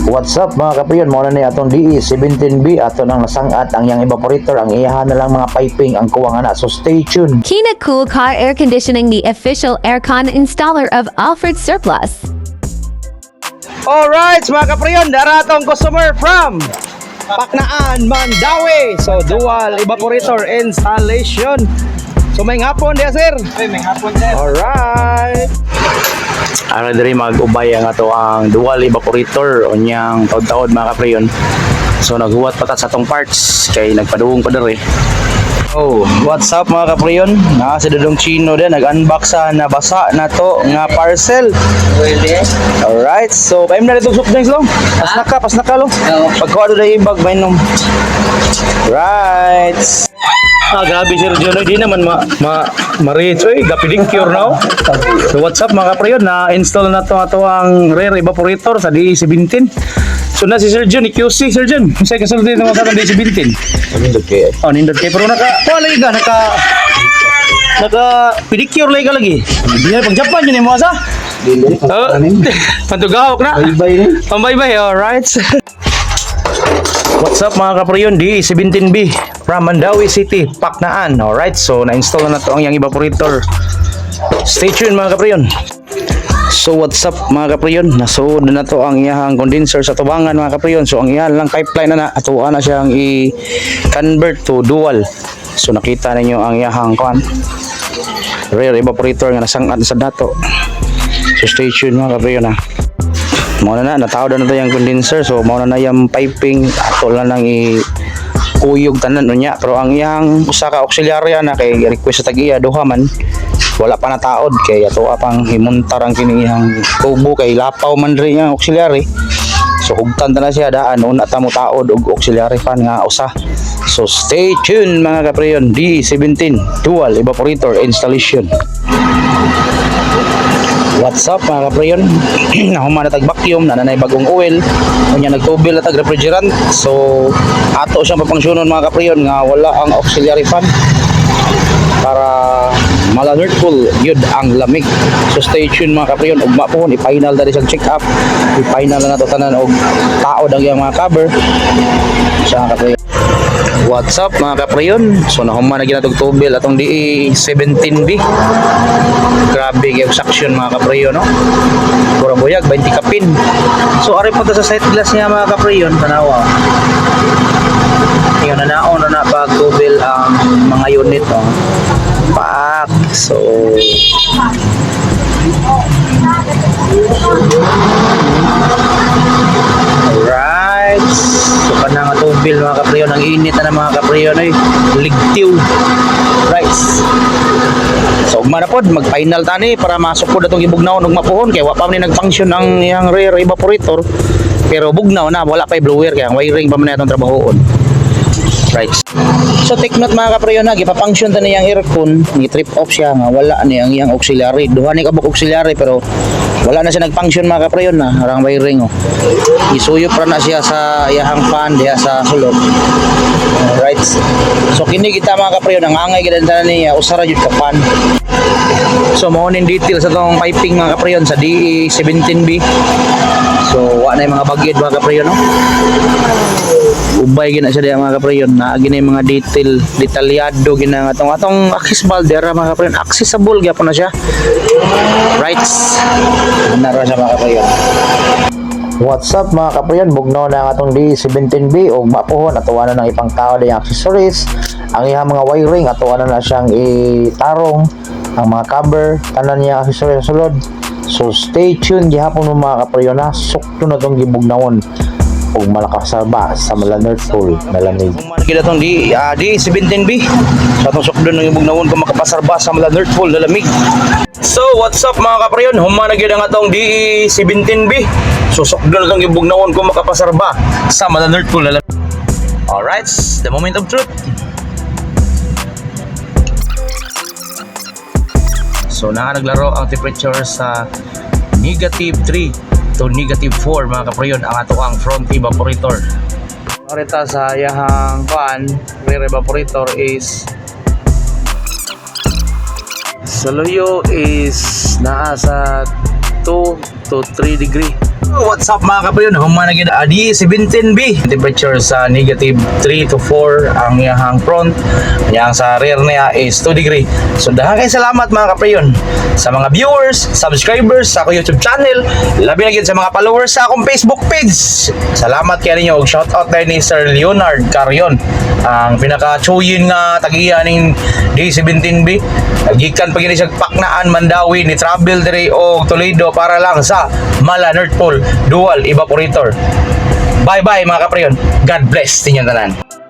What's up mga kapriyon, mo na ni atong DE17B ato nang nasangat ang yang evaporator, ang iyahan na lang mga piping ang kuwang ana. So stay tuned. Kina Cool Car Air Conditioning, the official aircon installer of Alfred Surplus. Alright mga kapriyon, daratong customer from Paknaan, Mandawi. So dual evaporator installation. So may hapon dia sir. May hapon sir. Alright. Ano diri mag-ubay ang ato ang dual evaporator o niyang taod-taod mga kapriyon. So naghuwat pa ta sa tong parts kay nagpaduong pa diri. Oh, what's up mga kapriyon? Si Dudong Chino din nag-unbox sa nabasa na to nga parcel. Alright, so paim na dito soft drinks lo. Pas na ka lo. Pagkuha do dai bag mainom. Right. Grabe Sir John, di naman ma-reach oy, gapiling cure now. So what's up mga kapriyon, na-install na to ato ang rear evaporator sa DE17. So na si Sir John, i-QC Sir John. Unsay kasulti ng sa DE17? Nindot kay. Oh, nindot kay pero naka pedicure lagi. Di na pag Japan yun mo asa. Pantugahok na. Bye-bye. Alright. What's up mga kapriyon, DE17B from Mandawi City, Paknaan. Alright, so na-install na to ang yung evaporator. Stay tuned mga kapriyon. So what's up mga kapriyon, nasuod na to ang iyahang condenser sa tubangan mga kapriyon. So ang iyahang lang pipeline na atuan na siyang i-convert to dual. So nakita ninyo ang iyahang rear evaporator nga nasangat sa dato. So stay tuned mga kapriyon ha. Mauna na natawad na to yung condenser, so mauna na yung piping ato lang nang kuyog tanan unya. Pero ang iyang usa ka auxiliary na kay request sa tag-iya duha man wala pa nataod kay ato pang himuntar ang kinihang tubo kay lapaw man rin yung auxiliary. So hugtan ta na siya daan una ta mo taod og auxiliary fan nga usa. So stay tuned mga kapriyon, D17 dual evaporator installation. What's up mga kapriyon? Nahuman na tag vacuum, nanay bagong oil, kunya nagtubil na tag refrigerant. So ato siyang papangsyonon mga kapriyon nga wala ang auxiliary fan para mala-alertful yun ang lamig. So stay tuned mga kapriyon, ugma po i-final na rin siyang check up, i-final na nato tanan og taod ang iyang mga cover sa kapriyon. What's up mga kapriyon? So nahuman na ginatog tubil atong DE17B. Grabe yung suction mga kapriyon, no? Pura buyag 20 kapin. So ari punta sa side glass niya mga kapriyon, tanawa. Yung nanaon na pag tubil ang mga unit, no? Pak. So alright. So kana nga tubil mga kapriyon, ang init na mga kapriyon ay ligtiw. Right. So ugma na pod mag-final tani para masukod atong gibugnaw ug mapuhon kay wa pa man nag-function ang iyang rear evaporator. Pero bugnaw na, wala pa blower kay ang wiring pa man atong trabahoon. Right. So take note mga kapriyon na gipa-function tani ang aircon, ni-trip off siya nga wala ni ang iyang auxiliary. Duha ni kabuk auxiliary pero wala na siya nag-function mga kapriyon na arang wiring oh. Isuyop ra na siya sa iyang fan diha sa sulod. Right. So kini kita mga kapriyon ang angay gid niya usara jud ka fan. So mao ning detail sa tong piping mga kapriyon sa DE17B. So wa na mga bagyed mga kapriyon no. Ubay gina siya diha mga kapriyon na gina mga detalyado gina nga atong access valve ra mga kapriyon, accessible gyapon na siya. Right. Nara siya mga kapriyon. What's up mga kapriyon, bugnaw na ang atong DE17B og mapuhon atuan na ng ipang tao yung accessories, ang iyang mga wiring atuan na siyang itarong, ang mga cover tanan niya accessories sa sulod. So stay tuned gihapon mga kapriyon na sukto na tong gibugnawon og malakas ba sa mala-alertful na lamig. Kita tong DE17B sa atong sukdo ng ibugnawon kung makapasarba sa mala-alertful na lamig. So what's up mga kapriyon, human na gyud ang atong DE17B. So sukdo na tong ibugnawon kung makapasarba sa mala-alertful na lamig. Alright, the moment of truth. So naglaro ang temperature sa -3 to -4 mga kapriyon ang ato ang front evaporator. Orita sa yahang rear evaporator is sa luyo is naa sa 2 to 3 degree What's up mga kaprayon? Humana gid adi 17B. Temperature sa negative 3 to 4 ang iyang front. Yang sa rear niya is 2 degree. So daghang kay salamat mga kaprayon sa mga viewers, subscribers sa akong YouTube channel, labi na gid sa mga followers sa akong Facebook page. Salamat kay ninyo og shout out ni Sir Leonard Carion, ang pinaka-chuyin nga tagiya ning D17B. Nagikan pa gini siya Paknaan, Mandawi ni travel dire og Toledo para lang sa Mala North Pole Dual Evaporator. Bye bye mga kaprayon. God bless tinyong tanan.